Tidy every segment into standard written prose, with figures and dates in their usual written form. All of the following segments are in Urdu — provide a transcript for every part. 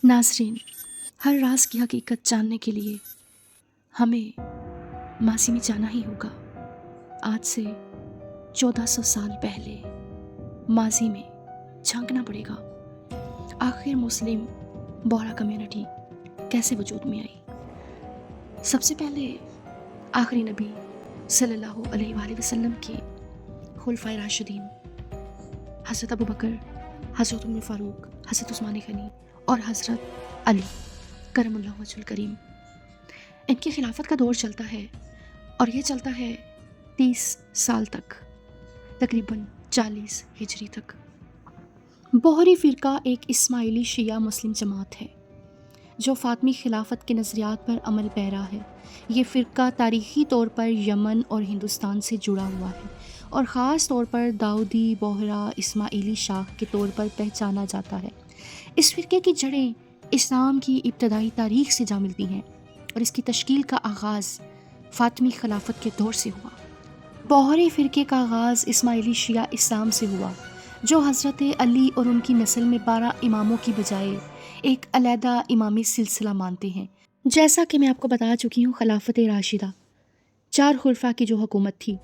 ناظرین، ہر راز کی حقیقت جاننے کے لیے ہمیں ماضی میں جانا ہی ہوگا۔ آج سے 1400 سال پہلے ماضی میں جھانکنا پڑے گا۔ آخر مسلم بوہرا کمیونٹی کیسے وجود میں آئی؟ سب سے پہلے آخری نبی صلی اللہ علیہ وآلہ وسلم کے خلفائے راشدین حضرت ابوبکر، حضرت عمر فاروق، حضرت عثمان غنی اور حضرت علی کرم اللہ وجہ الکریم، ان کی خلافت کا دور چلتا ہے اور یہ چلتا ہے 30 سال تک، تقریباً 40 ہجری تک۔ بوہری فرقہ ایک اسماعیلی شیعہ مسلم جماعت ہے جو فاطمی خلافت کے نظریات پر عمل پیرا ہے۔ یہ فرقہ تاریخی طور پر یمن اور ہندوستان سے جڑا ہوا ہے اور خاص طور پر داؤدی بوہرا اسماعیلی شاخ کے طور پر پہچانا جاتا ہے۔ اس فرقے کی جڑیں اسلام کی ابتدائی تاریخ سے جا ملتی ہیں اور اس کی تشکیل کا آغاز فاطمی خلافت کے دور سے ہوا۔ بوہری فرقے کا آغاز اسماعیلی شیعہ اسلام سے ہوا جو حضرت علی اور ان کی نسل میں 12 اماموں کی بجائے ایک علیحدہ امامی سلسلہ مانتے ہیں۔ جیسا کہ میں آپ کو بتا چکی ہوں، خلافت راشدہ 4 خلفاء کی جو حکومت تھی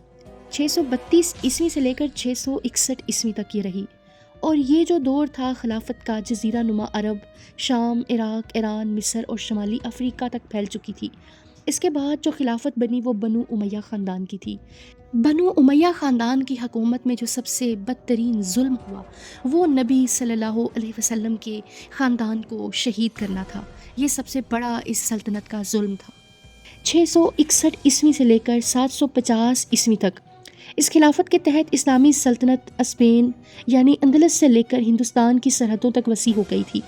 632 عیسوی سے لے کر 661 عیسوی تک یہ رہی، اور یہ جو دور تھا خلافت کا، جزیرہ نما عرب، شام، عراق، ایران، مصر اور شمالی افریقہ تک پھیل چکی تھی۔ اس کے بعد جو خلافت بنی وہ بنو امیہ خاندان کی تھی۔ بنو امیہ خاندان کی حکومت میں جو سب سے بدترین ظلم ہوا وہ نبی صلی اللہ علیہ وسلم کے خاندان کو شہید کرنا تھا۔ یہ سب سے بڑا اس سلطنت کا ظلم تھا۔ 661 عیسوی سے لے کر 750 عیسوی تک اس خلافت کے تحت اسلامی سلطنت اسپین یعنی اندلس سے لے کر ہندوستان کی سرحدوں تک وسیع ہو گئی تھی۔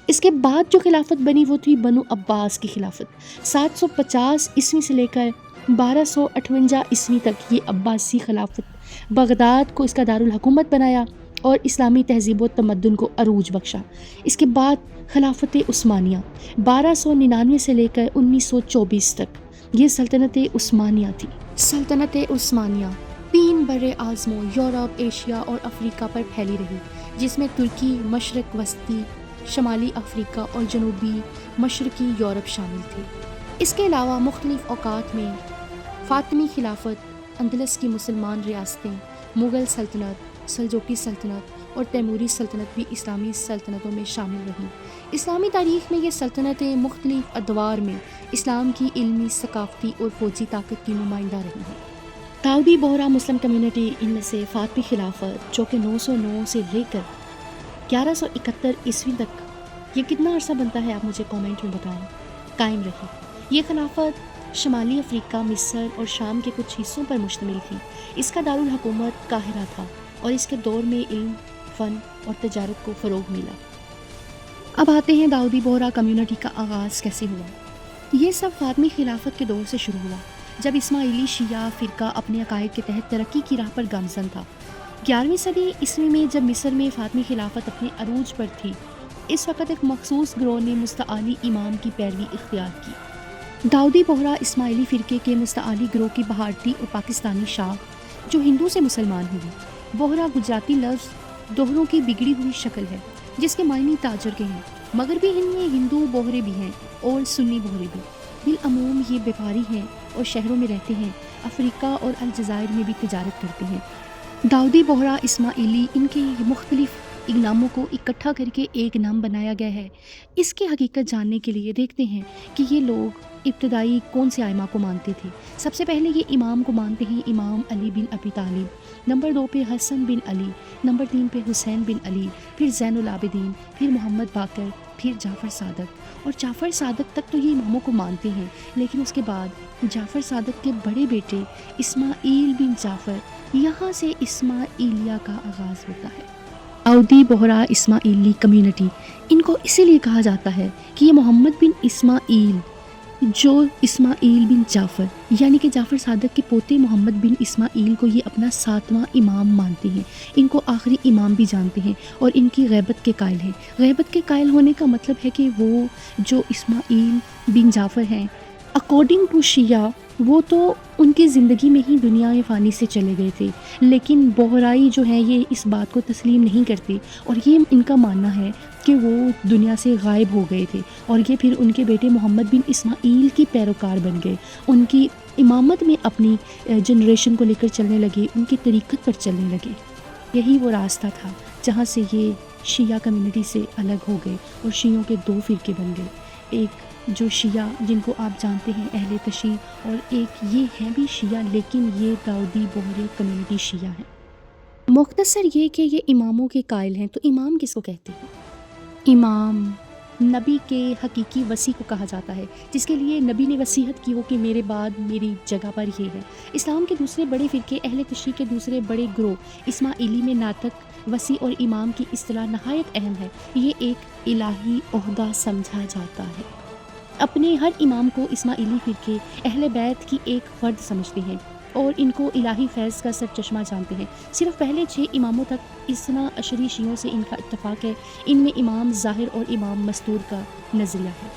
اس کے بعد جو خلافت بنی وہ تھی بنو عباس کی خلافت۔ 750 عیسوی سے لے کر 1258 عیسوی تک یہ عباسی خلافت بغداد کو اس کا دارالحکومت بنایا اور اسلامی تہذیب و تمدن کو عروج بخشا۔ اس کے بعد خلافت عثمانیہ 1299 سے لے کر 1924 تک یہ سلطنت عثمانیہ تھی۔ سلطنت عثمانیہ 3 برِ اعظموں یورپ، ایشیا اور افریقہ پر پھیلی رہی، جس میں ترکی، مشرق وسطی، شمالی افریقہ اور جنوبی مشرقی یورپ شامل تھے۔ اس کے علاوہ مختلف اوقات میں فاطمی خلافت، اندلس کی مسلمان ریاستیں، مغل سلطنت، سلجوقی سلطنت اور تیموری سلطنت بھی اسلامی سلطنتوں میں شامل رہیں۔ اسلامی تاریخ میں یہ سلطنتیں مختلف ادوار میں اسلام کی علمی، ثقافتی اور فوجی طاقت کی نمائندہ رہی ہیں۔ داؤدی بوہرا مسلم کمیونٹی ان میں سے فاطمی خلافت جو کہ 909 سے لے کر 1171 عیسوی تک، یہ کتنا عرصہ بنتا ہے آپ مجھے کومنٹ میں بتائیں، قائم رہی۔ یہ خلافت شمالی افریقہ، مصر اور شام کے کچھ حصوں پر مشتمل تھی۔ اس کا دارالحکومت قاہرہ تھا اور اس کے دور میں علم، فن اور تجارت کو فروغ ملا۔ اب آتے ہیں داؤدی بوہرا کمیونٹی کا آغاز کیسے ہوا۔ یہ سب فاطمی خلافت کے دور سے شروع ہوا جب اسماعیلی شیعہ فرقہ اپنے عقائد کے تحت ترقی کی راہ پر گامزن تھا۔ 11ویں صدی عیسوی میں جب مصر میں فاطمی خلافت اپنے عروج پر تھی، اس وقت ایک مخصوص گروہ نے مستعلی امام کی پیروی اختیار کی۔ داؤدی بوہرا اسماعیلی فرقے کے مستعلی گروہ کی بھارتی اور پاکستانی شاخ جو ہندو سے مسلمان ہوئی۔ بوہرا گجراتی لفظ دوہروں کی بگڑی ہوئی شکل ہے جس کے معنی تاجر کے ہیں۔ مغربی ہند میں ہندو بوہرے بھی ہیں اور سنی بوہرے بھی۔ بالعموم یہ بیپاری ہیں اور شہروں میں رہتے ہیں، افریقہ اور الجزائر میں بھی تجارت کرتے ہیں۔ داؤدی بوہرا اسماعیلی، ان کے مختلف ناموں کو اکٹھا کر کے ایک نام بنایا گیا ہے۔ اس کی حقیقت جاننے کے لیے دیکھتے ہیں کہ یہ لوگ ابتدائی کون سے ائمہ کو مانتے تھے۔ سب سے پہلے یہ امام کو مانتے ہیں امام علی بن ابی طالب، نمبر 2 پہ حسن بن علی، نمبر 3 پہ حسین بن علی، پھر زین العابدین، پھر محمد باقر، پھر جعفر صادق۔ اور جعفر صادق تک تو یہ اماموں کو مانتے ہیں، لیکن اس کے بعد جعفر صادق کے بڑے بیٹے اسماعیل بن جعفر، یہاں سے اسماعیلیہ کا آغاز ہوتا ہے۔ داؤدی بوہرا اسماعیلی کمیونٹی، ان کو اسی لیے کہا جاتا ہے کہ یہ محمد بن اسماعیل جو اسماعیل بن جعفر یعنی کہ جعفر صادق کے پوتے محمد بن اسماعیل کو یہ اپنا 7واں امام مانتے ہیں۔ ان کو آخری امام بھی جانتے ہیں اور ان کی غیبت کے قائل ہیں۔ غیبت کے قائل ہونے کا مطلب ہے کہ وہ جو اسماعیل بن جعفر ہیں اکارڈنگ ٹو شیعہ وہ تو ان کی زندگی میں ہی دنیا فانی سے چلے گئے تھے، لیکن بہرائی جو ہے یہ اس بات کو تسلیم نہیں کرتے، اور یہ ان کا ماننا ہے کہ وہ دنیا سے غائب ہو گئے تھے، اور یہ پھر ان کے بیٹے محمد بن اسماعیل کی پیروکار بن گئے، ان کی امامت میں اپنی جنریشن کو لے کر چلنے لگے، ان کی طریقت پر چلنے لگے۔ یہی وہ راستہ تھا جہاں سے یہ شیعہ کمیونٹی سے الگ ہو گئے اور شیعوں کے دو فرقے بن گئے، ایک جو شیعہ جن کو آپ جانتے ہیں اہل تشیع، اور ایک یہ ہیں بھی شیعہ لیکن یہ داؤدی بوہری کمیونٹی شیعہ ہیں۔ مختصر یہ کہ یہ اماموں کے قائل ہیں، تو امام کس کو کہتے ہیں؟ امام نبی کے حقیقی وصی کو کہا جاتا ہے، جس کے لیے نبی نے وصیت کی ہو کہ میرے بعد میری جگہ پر یہ ہے۔ اسلام کے دوسرے بڑے فرقے اہل تشیع کے دوسرے بڑے گروہ اسماعیلی میں ناطق وصی اور امام کی اصطلاح نہایت اہم ہے، یہ ایک الہی عہدہ سمجھا جاتا ہے۔ اپنے ہر امام کو اسماعیلی فرقے اہل بیت کی ایک فرد سمجھتے ہیں اور ان کو الہی فیض کا سرچشمہ جانتے ہیں۔ صرف پہلے 6 اماموں تک اثنا عشری شیعوں سے ان کا اتفاق ہے، ان میں امام ظاہر اور امام مستور کا نظریہ ہے۔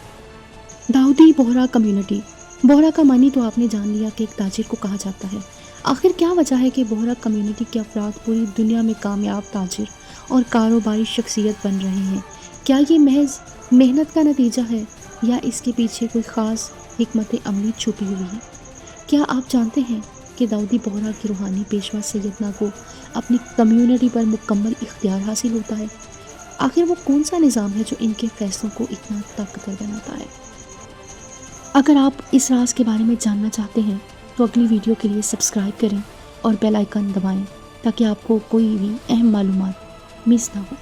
داؤدی بوہرا کمیونٹی، بوہرا کا معنی تو آپ نے جان لیا کہ ایک تاجر کو کہا جاتا ہے۔ آخر کیا وجہ ہے کہ بوہرا کمیونٹی کے افراد پوری دنیا میں کامیاب تاجر اور کاروباری شخصیت بن رہے ہیں؟ کیا یہ محض محنت کا نتیجہ ہے یا اس کے پیچھے کوئی خاص حکمت عملی چھپی ہوئی ہے؟ کیا آپ جانتے ہیں کہ داؤدی بوہرا کے روحانی پیشوا سیدنا کو اپنی کمیونٹی پر مکمل اختیار حاصل ہوتا ہے؟ آخر وہ کون سا نظام ہے جو ان کے فیصلوں کو اتنا طاقتور بناتا ہے؟ اگر آپ اس راز کے بارے میں جاننا چاہتے ہیں تو اگلی ویڈیو کے لیے سبسکرائب کریں اور بیل آئیکن دبائیں تاکہ آپ کو کوئی بھی اہم معلومات مس نہ ہو۔